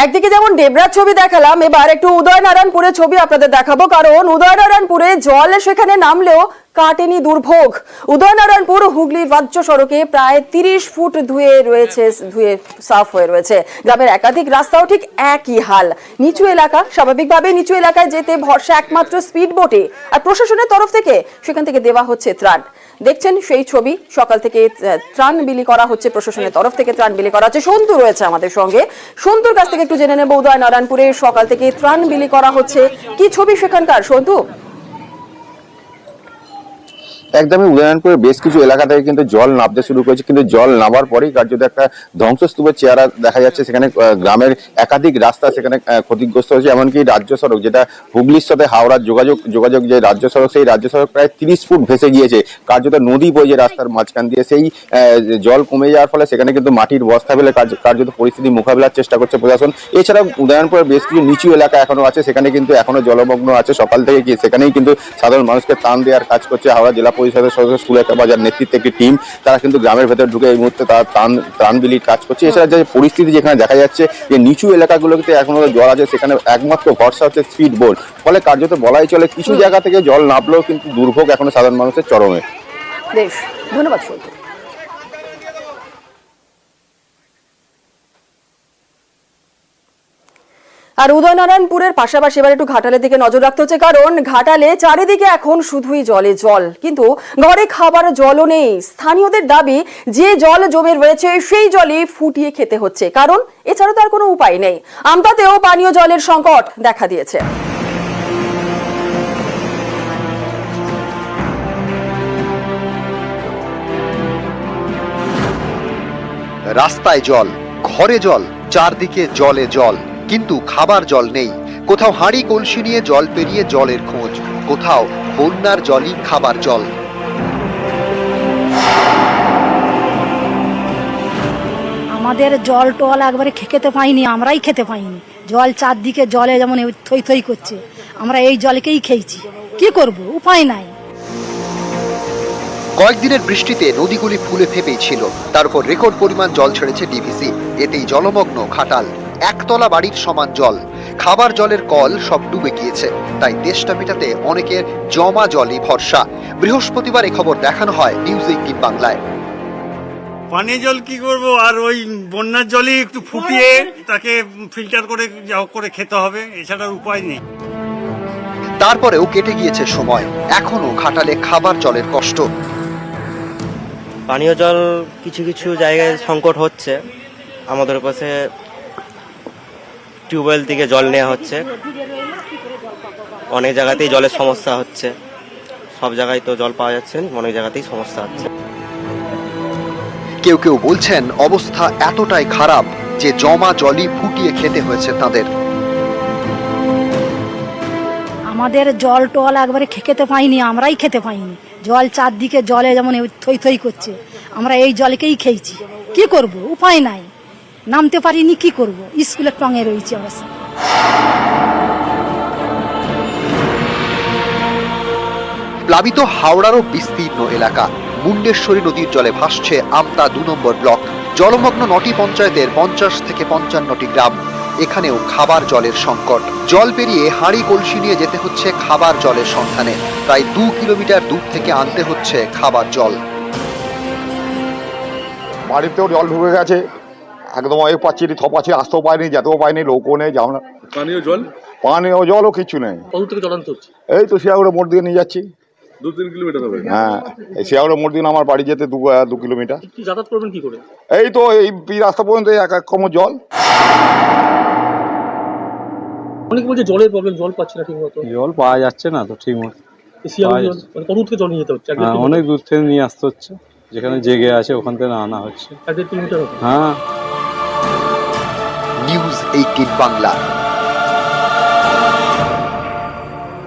একদিকে যেমন ডেবরার ছবি দেখালাম, এবার একটু উদয়নারায়ণপুরের ছবি আপনাদের দেখাবো, কারণ উদয়নারায়ণপুরে জল সেখানে নামলেও কাটেনি দুর্ভোগ। উদয়নারায়ণপুর হুগলির রাজ্য সড়কে প্রায় 30 ফুট ধুয়ে সাফ হয়ে রয়েছে। গ্রামের একাধিক রাস্তাও ঠিক একই হাল। নিচু এলাকা, স্বাভাবিকভাবে নিচু এলাকায় যেতে ভরসা একমাত্র স্পিড বোটে, আর প্রশাসনের তরফ থেকে সেখান থেকে দেওয়া হচ্ছে ত্রাণ। দেখছেন সেই ছবি, সকাল থেকে ত্রাণ বিলি করা হচ্ছে, প্রশাসনের তরফ থেকে ত্রাণ বিলি করা হচ্ছে। সন্তু রয়েছে আমাদের সঙ্গে, সন্তুর কাছ থেকে একটু জেনে নেব উদয়নারায়ণপুরে সকাল থেকে ত্রাণ বিলি করা হচ্ছে, কি ছবি সেখানকার, সন্তু? একদমই উদয়নারায়ণপুরের বেশ কিছু এলাকা থেকে কিন্তু জল নামতে শুরু করেছে, কিন্তু জল নামার পরেই কার্যত একটা ধ্বংসস্তূপের চেহারা দেখা যাচ্ছে। সেখানে গ্রামের একাধিক রাস্তা সেখানে ক্ষতিগ্রস্ত হয়েছে, এমনকি রাজ্য সড়ক যেটা হুগলির সাথে হাওড়ার যোগাযোগ যে রাজ্য সড়ক, সেই রাজ্য সড়ক প্রায় 30 ফুট ভেসে গিয়েছে। কার্যত নদী বয়ে রাস্তার মাঝখান দিয়ে, সেই জল কমে যাওয়ার ফলে সেখানে কিন্তু মাটির বস্তা ফেলে কার্যত পরিস্থিতি মোকাবিলার চেষ্টা করছে প্রশাসন। এছাড়াও উদয়নারায়ণপুরের বেশ কিছু নিচু এলাকা এখনো আছে, সেখানে কিন্তু এখনো জলমগ্ন আছে। সকাল থেকে কি সেখানেই কিন্তু সাধারণ মানুষকে ত্রাণ দেওয়ার কাজ করছে হাওড়া জেলা পরিষদের সদস্য সুলেখা বাজার নেতৃত্বে একটি টিম। তারা কিন্তু গ্রামের ভেতর ঢুকে এই মুহূর্তে তারা ত্রাণ বিলির কাজ করছে। এছাড়া যে পরিস্থিতি যেখানে দেখা যাচ্ছে যে নিচু এলাকাগুলোতে এখনো জল আছে, সেখানে একমাত্র ভরসা হচ্ছে স্পিড বোট। ফলে কার্যত বলাই চলে কিছু জায়গা থেকে জল নামলেও কিন্তু দুর্ভোগ এখনো সাধারণ মানুষের চরমে। বেশ, ধন্যবাদ সন্তু। আর উদয়নারায়ণপুরের পাশাপাশি এবার একটু ঘাটালের দিকে নজর রাখতে হচ্ছে, কারণ ঘাটালে চারিদিকে এখন শুধুই জলে জল, কিন্তু ঘরে খাবার জলও নেই। স্থানীয়দের দাবি, যে জল জমে রয়েছে সেই জলই ফুটিয়ে খেতে হচ্ছে, কারণ এছাড়া তো আর কোনো উপায় নেই। আমতাতেও পানীয় জলের সংকট দেখা দিয়েছে। রাস্তায় জল, ঘরে জল, চারদিকে জলে জল, কিন্তু খাবার জল নেই। কোথাও হাঁড়ি কলসি নিয়ে জল পেরিয়ে জলের খোঁজ, কোথাও বন্যার জলই খাবার জল। আমাদের জল টল একবারে খেতে পাইনি, আমরাই খেতে পাইনি। জল চারদিকে জলে যেমন থই থই করছে, আমরা এই জলকেই খেয়েছি। কি করব, উপায় নাই। কয়েকদিনের বৃষ্টিতে নদীগুলি ফুলে ফেপেই ছিল, তার উপর রেকর্ড পরিমাণ জল ছেড়েছে ডিভিসি। এতেই জলমগ্ন ঘাটাল, একতলা বাড়ির সমান জল। খাবার জলের কল সব ডুবে গিয়েছে, তাই তেষ্টা মেটাতে অনেকের জমা জলই ভরসা। বৃহস্পতিবার এই খবর দেখানো হয় নিউজ 18 বাংলায়। পানীয় জল কি করব, আর ওই বন্যার জলই একটু ফুটিয়ে তাকে ফিল্টার করে করে খেতে হবে, এছাড়া উপায় নেই। তারপরেও কেটে গিয়েছে সময়, এখনো ঘাটালে খাবার জলের কষ্ট। পানীয় জল কিছু কিছু জায়গায় সংকট হচ্ছে। আমাদের পাশে টিউবওয়েল থেকে জল নেওয়া হচ্ছে, অনেক জায়গাতেই জলের সমস্যা হচ্ছে। সব জায়গায় তো জল পাওয়া যাচ্ছে, অনেক জায়গাতেই সমস্যা হচ্ছে। কেউ কেউ বলছেন অবস্থা এতটাই খারাপ যে জমা জলই ফুটিয়ে খেতে হয়েছে তাদের। আমাদের জল টল একবারে খেতে পাইনি, আমরাই খেতে পাইনি। জল চারদিকে জলে যেমন থই থই করছে, আমরা এই জলকেই খেয়েছি। কি করব, উপায় নাই। নামতে পারিনি, কি করব, স্কুলের টঙে রয়েছে অবস্থা। প্লাবিত হাওড়ারও বিস্তীর্ণ এলাকা। মুন্ডেশ্বরী নদীর জলে ভাসছে আমতা 2 নম্বর ব্লক। জলমগ্ন 9টি পঞ্চায়েতের 50 থেকে 55টি গ্রাম। এখানেও খাবার জলের সংকট। জল পেরিয়ে হাঁড়ি কলসি নিয়ে যেতে হচ্ছে খাবার জলের সন্ধানে। প্রায় 2 কিলোমিটার দূর থেকে আনতে হচ্ছে খাবার জল। বাড়িতেও জল ঢুকে গেছে, একদম পাচ্ছি থপাচ্ছি, আসতেও পাইনি, যেতেও পাইনি, লোকও নেই। পানীয় জলও কিছু নেই। এই তো শিয়াগুড়ো মোড় দিয়ে নিয়ে যাচ্ছি। 2-3 কিলোমিটার হবে। হ্যাঁ, এই শিয়াগুড়ো মোড় দিয়ে আমার বাড়ি যেতে 2 কিলোমিটার। যাতায়াত করবেন কি করে? এই তো এই রাস্তা পর্যন্ত এক কোমর জল। অনেক বলছে জলের প্রবলেম, জল পাচ্ছে না ঠিক মতো। জল পাওয়া যাচ্ছে না তো ঠিক মতো। কত দূর থেকে জল নিয়ে যেতে হচ্ছে? অনেক দূর থেকে নিয়ে আসতে হচ্ছে, যেখানে জেগে আছে ওখান থেকে আনা হচ্ছে। 1-1.5 কিলোমিটার হবে। হ্যাঁ। নিউজ 18 বাংলা।